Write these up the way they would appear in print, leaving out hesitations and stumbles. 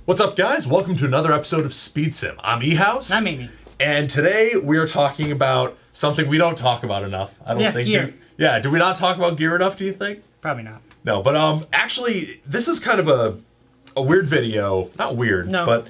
What's up, guys? Welcome to another episode of SpeedSim. I'm eHouse. I'm Amy. And today we are talking about something we don't talk about enough. I don't think. Gear. Do we not talk about gear enough, do you think? Probably not. No, but actually, this is kind of a weird video. Not weird, but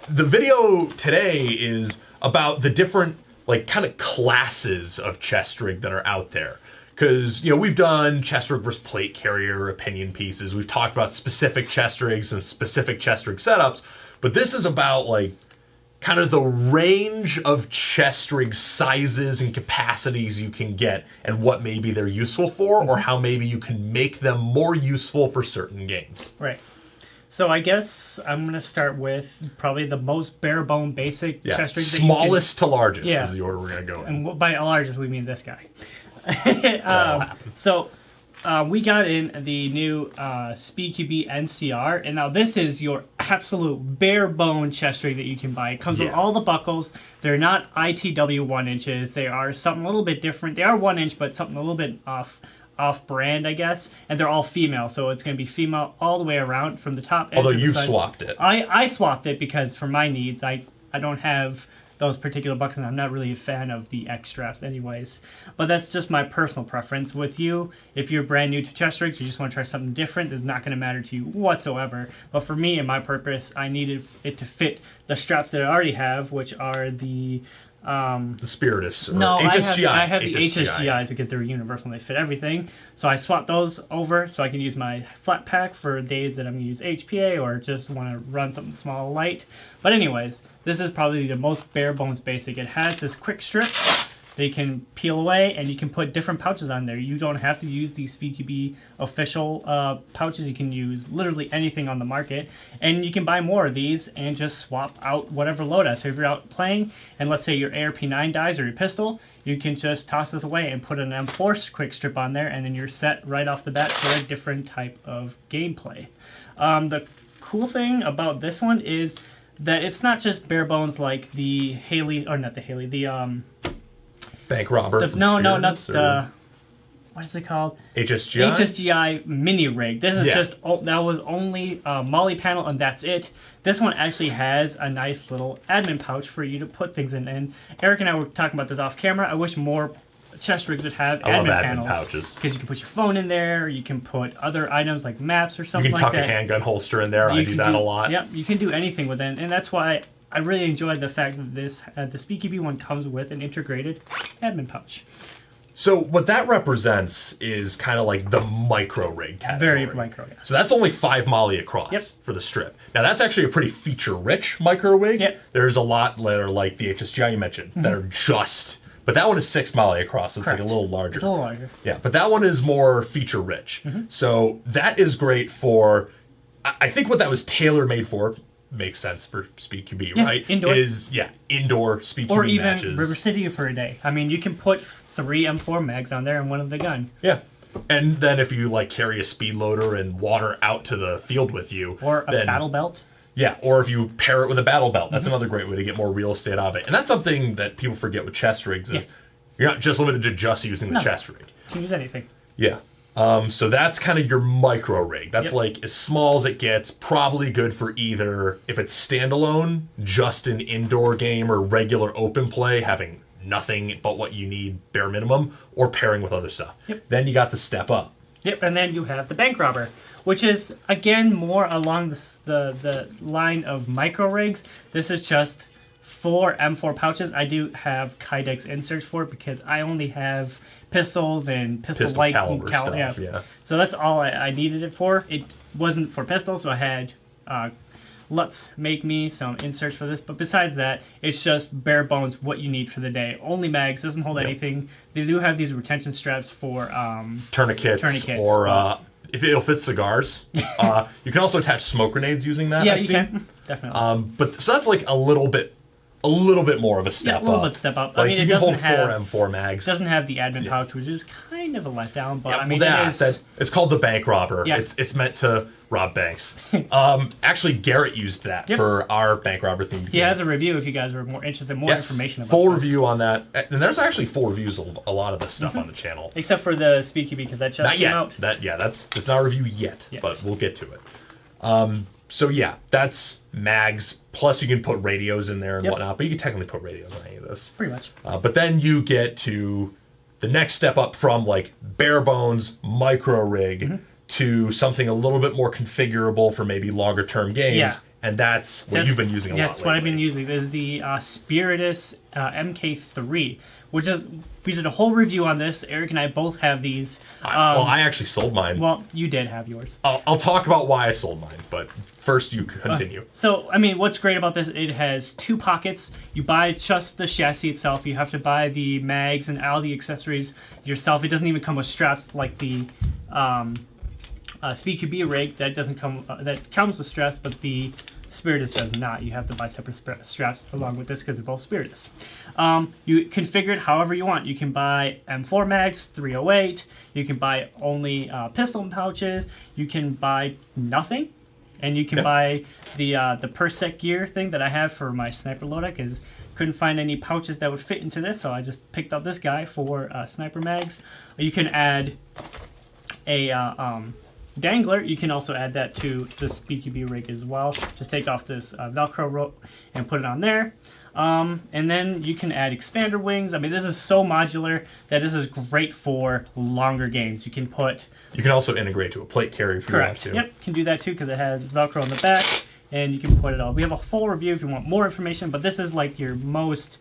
the video today is about the different, like, kind of classes of chest rig that are out there. Because, you know, we've done chest rig versus plate carrier opinion pieces. We've talked about specific chest rigs and specific chest rig setups. But this is about, like, kind of the range of chest rig sizes and capacities you can get and what maybe they're useful for or how maybe you can make them more useful for certain games. Right. So I guess I'm going to start with probably the most bare bone basic chest rig. Smallest to largest is the order we're going to go in. And by largest, we mean this guy. We got in the new SpeedQB NCR, and now this is your absolute bare bone chest rig that you can buy. It comes with all the buckles. They're not ITW 1 inches. They are something a little bit different. They are 1 inch, but something a little bit off brand, I guess. And they're all female, so it's going to be female all the way around from the top edge. Although you've swapped it. I swapped it because for my needs, I don't have those particular buckles, and I'm not really a fan of the X straps anyways. But that's just my personal preference. With you, if you're brand new to chest rigs, you just want to try something different, it's not going to matter to you whatsoever. But for me and my purpose, I needed it to fit the straps that I already have, which are the Spiritus or HSGI. I have the HSGIs because they're universal and they fit everything. So I swapped those over so I can use my flat pack for days that I'm going to use HPA or just want to run something small light. But anyways, this is probably the most bare bones basic. It has this quick strip that you can peel away and you can put different pouches on there. You don't have to use the SpeedQB official pouches. You can use literally anything on the market. And you can buy more of these and just swap out whatever loadout. So if you're out playing and let's say your ARP9 dies or your pistol, you can just toss this away and put an M4 quick strip on there and then you're set right off the bat for a different type of gameplay. The cool thing about this one is that it's not just bare bones like the Haley, or not the Haley, the Bank robber. What is it called? HSGI? HSGI mini rig. This is just, that was only molly panel and that's it. This one actually has a nice little admin pouch for you to put things in. And Eric and I were talking about this off camera. I wish more chest rigs would have admin panels. Pouches. Because you can put your phone in there, you can put other items like maps or something like that. You can tuck a handgun holster in there. I do that a lot. Yep, you can do anything with it. And that's why I really enjoyed the fact that this the SpeedQB one comes with an integrated admin pouch. So what that represents is kind of like the micro rig category. Very micro, yes. So that's only 5 molly across for the strip. Now that's actually a pretty feature-rich micro rig. Yep. There's a lot that are like the HSGI you mentioned that are just, but that one is 6 molly across, so it's like a little larger. It's a little larger. Yeah, but that one is more feature-rich. So that is great for, I think what that was tailor-made for, makes sense for SpeedQB, right? Indoor. Indoor SpeedQB or even matches. River City for a day. I mean, you can put 3 M4 mags on there and one of the gun. Yeah. And then if you like carry a speed loader and water out to the field with you. Or a battle belt. Yeah, or if you pair it with a battle belt. That's another great way to get more real estate out of it. And that's something that people forget with chest rigs is you're not just limited to just using the chest rig. You can use anything. Yeah. So that's kind of your micro rig. That's like as small as it gets, probably good for either, if it's standalone, just an indoor game or regular open play, having nothing but what you need bare minimum, or pairing with other stuff. Then you got the step up. And then you have the bank robber, which is, again, more along the line of micro rigs. This is just 4 M4 pouches. I do have Kydex inserts for it because I only have pistols and pistol caliber stuff. Yeah. So that's all I needed it for. It wasn't for pistols, so I had Lutz make me some inserts for this. But besides that, it's just bare bones what you need for the day. Only mags, doesn't hold anything. They do have these retention straps for tourniquets or if it'll fit cigars. You can also attach smoke grenades using that. Yeah, you can. Definitely. But so that's like a little bit more of a step up. A little bit step up. Like, I mean, you it can doesn't hold 4 M4 mags. Doesn't have the admin pouch, which is kind of a letdown. But I mean, it's called the bank robber. Yeah. It's meant to rob banks. Actually, Garrett used that for our bank robber theme. He has a review if you guys are more interested in more information about full this. review on that. And there's actually full reviews of a lot of this stuff on the channel. Except for the SpeedQB because that just came out. That's not a review yet, but we'll get to it. So yeah, that's mags. Plus you can put radios in there and whatnot, but you can technically put radios on any of this. Pretty much. But then you get to the next step up from like bare bones micro rig to something a little bit more configurable for maybe longer term games. Yeah. And that's what you've been using a lot. That's what I've been using. This is the Spiritus MK3, which is, we did a whole review on this. Eric and I both have these. Well, I actually sold mine. Well, you did have yours. I'll talk about why I sold mine, but first you continue. So, I mean, what's great about this, it has 2 pockets. You buy just the chassis itself. You have to buy the mags and all the accessories yourself. It doesn't even come with straps like the SpeedQB rig. That doesn't come. That comes with straps, but the Spiritus does not. You have to buy separate straps along with this because they're both Spiritus. You configure it however you want. You can buy M4 mags, 308. You can buy only pistol pouches. You can buy nothing, and you can buy the per-sec gear thing that I have for my sniper loadout because couldn't find any pouches that would fit into this, so I just picked up this guy for sniper mags. You can add a dangler. You can also add that to the SpeedQB rig as well. Just take off this Velcro rope and put it on there. And then you can add expander wings. I mean, this is so modular that this is great for longer games. You can also integrate to a plate carrier if you want to. Yep, can do that too because it has Velcro on the back, and you can put it all. We have a full review if you want more information, but this is like your most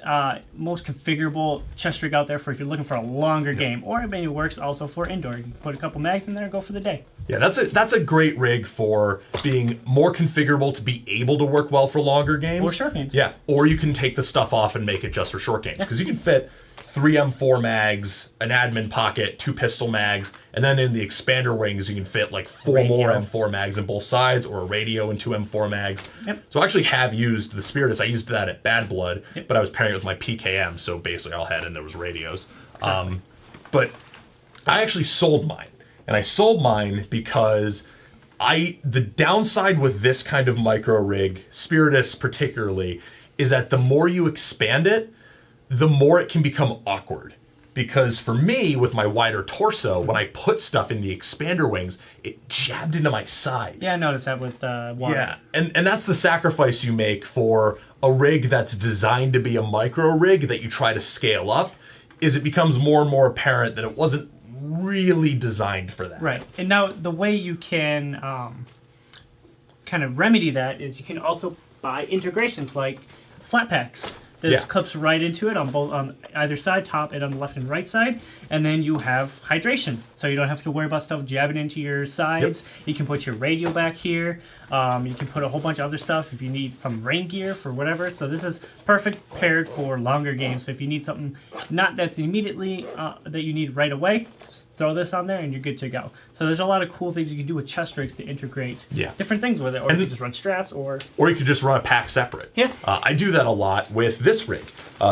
configurable chest rig out there for if you're looking for a longer game, or it maybe works also for indoor. You can put a couple mags in there and go for the day. Yeah, that's a great rig for being more configurable to be able to work well for longer games. Or short games. Yeah, or you can take the stuff off and make it just for short games because you can fit 3 M4 mags, an admin pocket, 2 pistol mags, and then in the expander wings you can fit like 4 more M4 mags on both sides, or a radio and 2 M4 mags. Yep. So I actually have used the Spiritus. I used that at Bad Blood, but I was pairing it with my PKM, so basically all I had in there was radios. Exactly. But I actually sold mine, and I sold mine because the downside with this kind of micro rig, Spiritus particularly, is that the more you expand it, the more it can become awkward. Because for me, with my wider torso, when I put stuff in the expander wings, it jabbed into my side. Yeah, I noticed that with water. Yeah, and that's the sacrifice you make for a rig that's designed to be a micro rig that you try to scale up, is it becomes more and more apparent that it wasn't really designed for that. Right, and now the way you can kind of remedy that is you can also buy integrations like flat packs. This clips right into it on either side, top and on the left and right side, and then you have hydration, so you don't have to worry about stuff jabbing into your sides. You can put your radio back here. You can put a whole bunch of other stuff if you need some rain gear for whatever. So this is perfect paired for longer games. So if you need something not that's immediately that you need right away, just throw this on there and you're good to go. So there's a lot of cool things you can do with chest rigs to integrate different things with it, or you can just run straps, or you could just run a pack separate. Yeah, I do that a lot with this rig.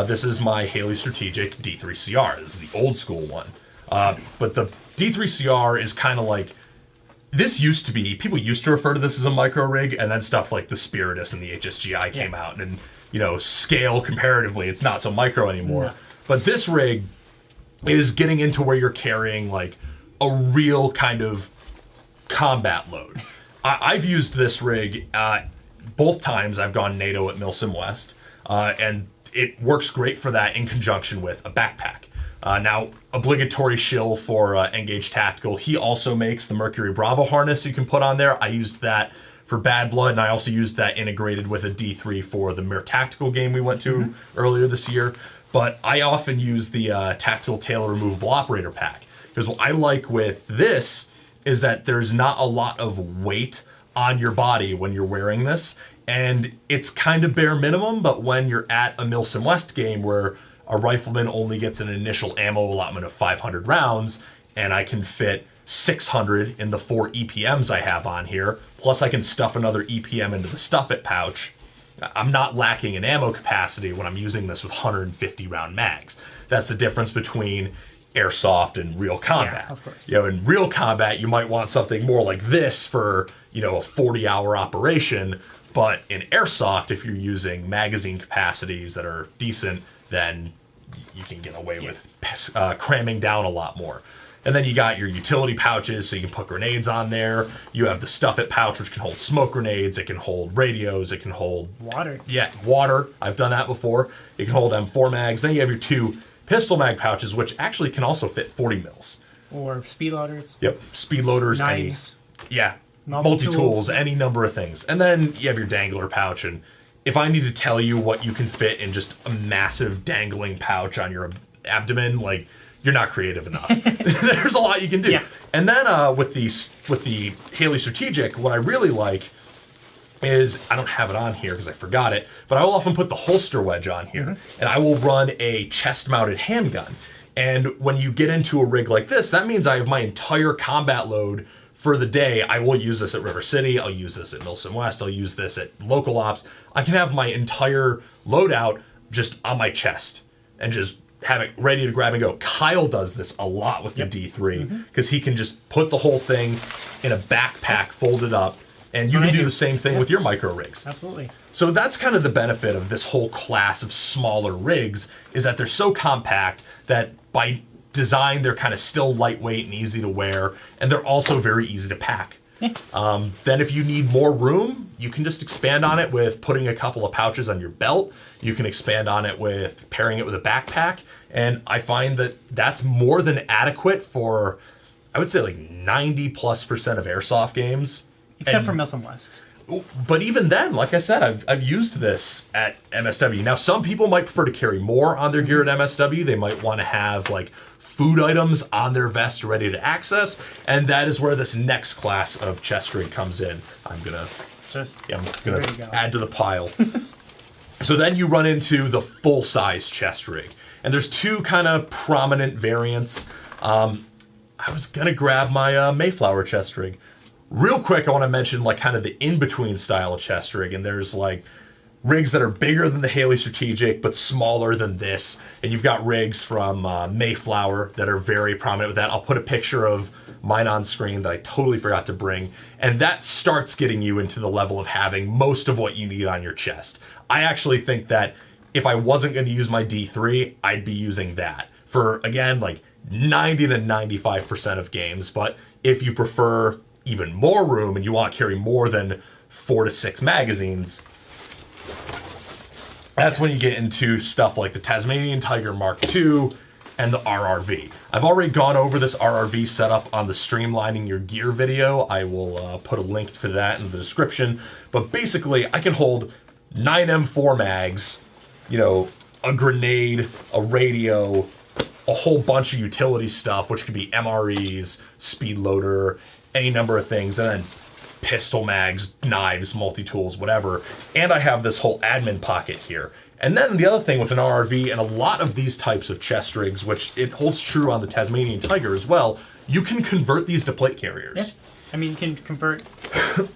This is my Haley Strategic D3CR. This is the old school one, but the D3CR is kind of like, this used to be, people used to refer to this as a micro rig, and then stuff like the Spiritus and the HSGI came out, and scale comparatively, it's not so micro anymore. No. But this rig is getting into where you're carrying like a real kind of combat load. I've used this rig both times I've gone NATO at Milsim West, and it works great for that in conjunction with a backpack. Now, obligatory shill for Engage Tactical, he also makes the Mercury Bravo harness you can put on there. I used that for Bad Blood, and I also used that integrated with a D3 for the Mere Tactical game we went to earlier this year. But I often use the Tactical Tailor Removable Operator Pack. Because what I like with this is that there's not a lot of weight on your body when you're wearing this. And it's kind of bare minimum, but when you're at a Milsim West game where a rifleman only gets an initial ammo allotment of 500 rounds, and I can fit 600 in the 4 EPMs I have on here, plus I can stuff another EPM into the stuff it pouch, I'm not lacking in ammo capacity when I'm using this with 150 round mags. That's the difference between airsoft and real combat. Yeah, of course. In real combat, you might want something more like this for, a 40-hour operation, but in airsoft, if you're using magazine capacities that are decent, then you can get away with cramming down a lot more. And then you got your utility pouches, so you can put grenades on there. You have the Stuff It pouch, which can hold smoke grenades. It can hold radios. It can hold... water. Yeah, water. I've done that before. It can hold M4 mags. Then you have your 2 pistol mag pouches, which actually can also fit 40 mils. Or speed loaders. Yep, speed loaders. Knives. Yeah, multi-tools, any number of things. And then you have your dangler pouch. And if I need to tell you what you can fit in just a massive dangling pouch on your abdomen, like... you're not creative enough. There's a lot you can do. Yeah. And then with the Haley Strategic, what I really like is, I don't have it on here because I forgot it, but I will often put the holster wedge on here, and I will run a chest-mounted handgun. And when you get into a rig like this, that means I have my entire combat load for the day. I will use this at River City, I'll use this at Milsom West, I'll use this at local ops. I can have my entire loadout just on my chest and just have it ready to grab and go. Kyle does this a lot with the D3 because he can just put the whole thing in a backpack, fold it up, and you can do the same thing with your micro rigs. Absolutely. So that's kind of the benefit of this whole class of smaller rigs, is that they're so compact that by design they're kind of still lightweight and easy to wear, and they're also very easy to pack. Then if you need more room, you can just expand on it with putting a couple of pouches on your belt. You can expand on it with pairing it with a backpack. And I find that that's more than adequate for, I would say, like 90+% of airsoft games. Except for Milsom West. But even then, like I said, I've used this at MSW. Now, some people might prefer to carry more on their gear at MSW. They might want to have like food items on their vest ready to access, and that is where this next class of chest rig comes in. I'm gonna add to the pile. So then you run into the full-size chest rig, and there's 2 kind of prominent variants. I was gonna grab my Mayflower chest rig. Real quick, I want to mention like kind of the in-between style chest rig, and there's like rigs that are bigger than the Haley Strategic but smaller than this, and you've got rigs from Mayflower that are very prominent with that. I'll put a picture of mine on screen that I totally forgot to bring, and that starts getting you into the level of having most of what you need on your chest. I actually think that if I wasn't going to use my D3, I'd be using that for, again, like 90 to 95% of games, but if you prefer even more room and you want to carry more than 4 to 6 magazines, that's when you get into stuff like the Tasmanian Tiger Mark II and the RRV. I've already gone over this RRV setup on the Streamlining Your Gear video. I will put a link to that in the description. But basically, I can hold 9 M4 mags, you know, a grenade, a radio, a whole bunch of utility stuff, which could be MREs, speed loader, any number of things, and then pistol mags, knives, multi-tools, whatever. And I have this whole admin pocket here. And then the other thing with an RRV and a lot of these types of chest rigs, which it holds true on the Tasmanian Tiger as well, you can convert these to plate carriers. Yeah. I mean, you can convert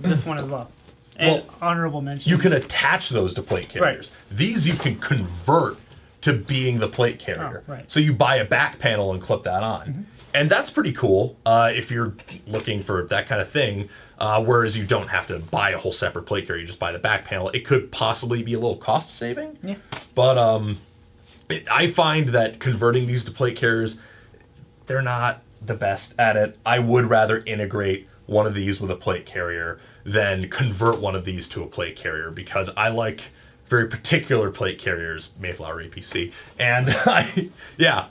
this one as well. And well, honorable mention. You can attach those to plate carriers. Right. These you can convert to being the plate carrier. Oh, right. So you buy a back panel and clip that on. And that's pretty cool if you're looking for that kind of thing. Whereas you don't have to buy a whole separate plate carrier, you just buy the back panel. It could possibly be a little cost saving. Yeah. But I find that converting these to plate carriers, they're not the best at it. I would rather integrate one of these with a plate carrier than convert one of these to a plate carrier, because I like very particular plate carriers, Mayflower APC, and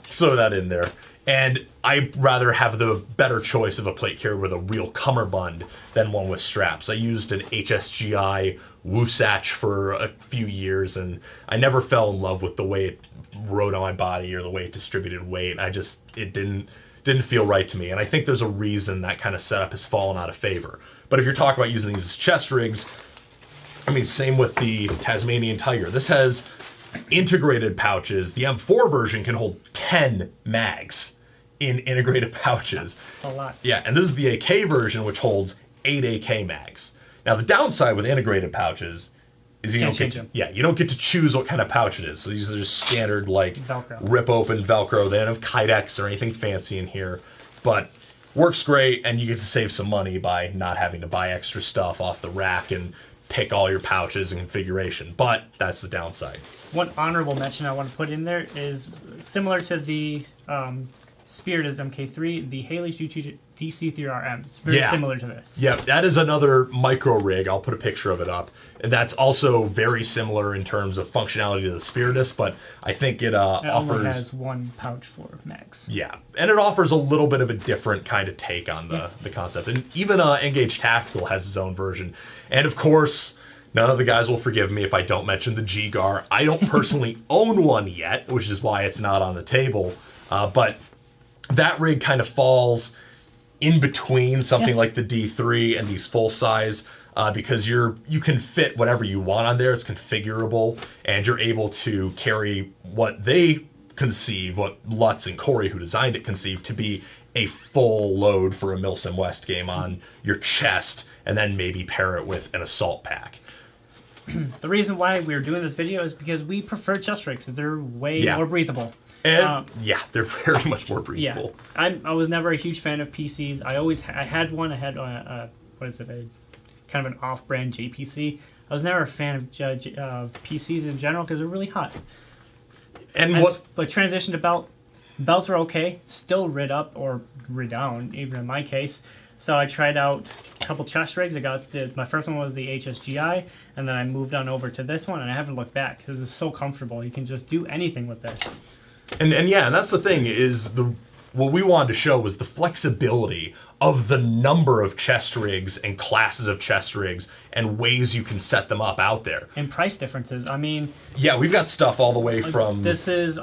throw that in there. And I'd rather have the better choice of a plate carrier with a real cummerbund than one with straps. I used an HSGI Woosatch for a few years, and I never fell in love with the way it rode on my body or the way it distributed weight. It didn't feel right to me. And I think there's a reason that kind of setup has fallen out of favor. But if you're talking about using these as chest rigs, I mean, same with the Tasmanian Tiger. This has integrated pouches. The M4 version can hold 10 mags in integrated pouches. That's a lot. Yeah, and this is the AK version, which holds 8 AK mags. Now, the downside with integrated pouches is you don't get to choose what kind of pouch it is. So these are just standard, like, Velcro. rip open Velcro. They don't have Kydex or anything fancy in here, but works great, and you get to save some money by not having to buy extra stuff off the rack and pick all your pouches and configuration. But that's the downside. One honorable mention I want to put in there is similar to the Spirit is MK3, the Haley's DC3RM. It's very similar to this. Yeah, that is another micro rig. I'll put a picture of it up. And that's also very similar in terms of functionality to the Spiritus, but I think it offers... only has one pouch for mags. Yeah, and it offers a little bit of a different kind of take on the concept. And even Engage Tactical has his own version. And of course, none of the guys will forgive me if I don't mention the G-Gar. I don't personally own one yet, which is why it's not on the table. But that rig kind of falls in between something like the D3 and these full size because you can fit whatever you want on there. It's configurable, and you're able to carry what they conceive, what Lutz and Corey, who designed it, conceive to be a full load for a Milsim West game on your chest, and then maybe pair it with an assault pack. The reason why we're doing this video is because we prefer chest rigs because they're way more breathable. And they're very much more breathable. Yeah, I was never a huge fan of PCs. I had one. I had what is it? Kind of an off-brand JPC. I was never a fan of PCs in general because they're really hot. And transition to belt. Belts are okay, still rid up or rid down, even in my case. So I tried out a couple chest rigs. My first one was the HSGI, and then I moved on over to this one, and I haven't looked back because it's so comfortable. You can just do anything with this. And that's the thing is what we wanted to show was the flexibility of the number of chest rigs and classes of chest rigs and ways you can set them up out there. And price differences. I mean... Yeah, we've got stuff all the way from... This is,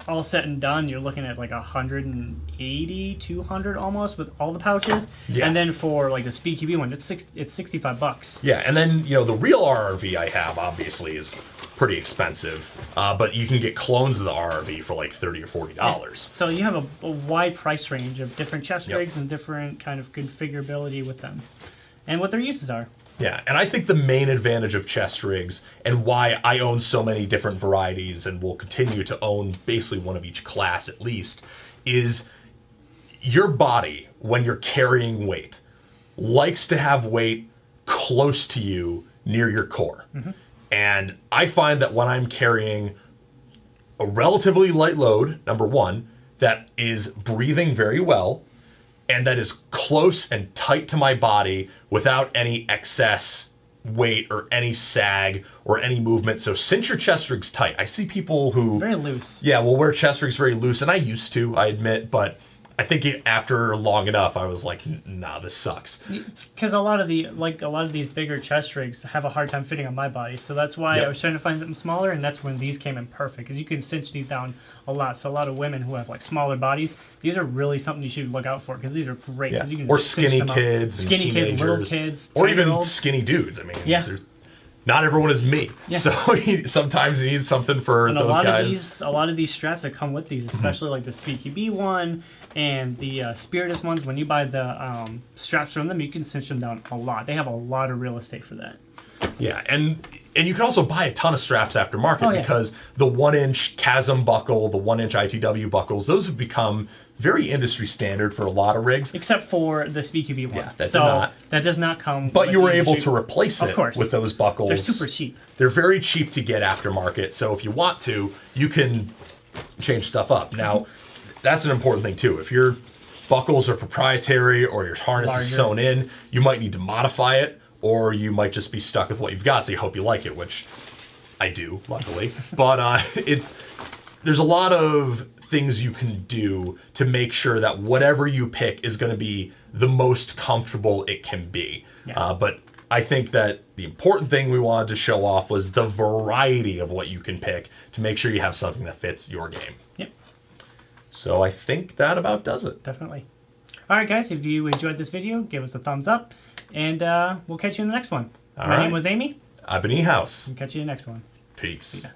all said and done, you're looking at like 180, 200 almost with all the pouches. Yeah. And then for like the SpeedQB one, it's $65. Yeah, and then, the real RRV I have, obviously, is pretty expensive. But you can get clones of the RRV for like $30 or $40. Yeah. So you have a wide price range of different chest rigs and different kind of configurability with them. And what their uses are. Yeah, and I think the main advantage of chest rigs, and why I own so many different varieties and will continue to own basically one of each class at least, is your body, when you're carrying weight, likes to have weight close to you near your core. Mm-hmm. And I find that when I'm carrying a relatively light load, number one, that is breathing very well, and that is close and tight to my body without any excess weight or any sag or any movement. So since your chest rig's tight, I see people who... Very loose. Yeah, will wear chest rigs very loose, and I used to, I admit, but I think after long enough, I was like, nah, this sucks. Because a lot of these bigger chest rigs have a hard time fitting on my body, so that's why I was trying to find something smaller, and that's when these came in perfect, because you can cinch these down a lot. So a lot of women who have like smaller bodies, these are really something you should look out for, because these are great. Yeah. You can or skinny kids, and skinny teenagers, kids, little kids, or even skinny dudes. I mean, not everyone is me, so sometimes you need something for those guys. A lot of these straps that come with these, especially like the SpeedQB one and the Spiritus ones, when you buy the straps from them, you can cinch them down a lot. They have a lot of real estate for that. Yeah, and you can also buy a ton of straps aftermarket because the 1-inch Chasm buckle, the 1-inch ITW buckles, those have become very industry standard for a lot of rigs. Except for the SpeedQB one. Yeah, that does not come. But you were able to replace it with those buckles. They're super cheap. They're very cheap to get aftermarket, so if you want to, you can change stuff up. Now, that's an important thing too. If your buckles are proprietary or your harness is sewn in, you might need to modify it, or you might just be stuck with what you've got, so you hope you like it, which I do, luckily. But there's a lot of things you can do to make sure that whatever you pick is going to be the most comfortable it can be. Yeah. But I think that the important thing we wanted to show off was the variety of what you can pick to make sure you have something that fits your game. Yep. So I think that about does it. Definitely. All right, guys, if you enjoyed this video, give us a thumbs up, and we'll catch you in the next one. My name was Amy. I've been E-House. We'll catch you in the next one. Peace. Yeah.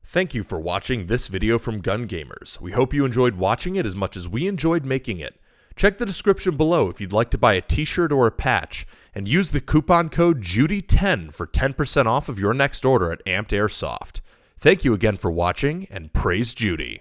Thank you for watching this video from Gun Gamers. We hope you enjoyed watching it as much as we enjoyed making it. Check the description below if you'd like to buy a t-shirt or a patch, and use the coupon code JUDY10 for 10% off of your next order at Amped Airsoft. Thank you again for watching, and praise Judy.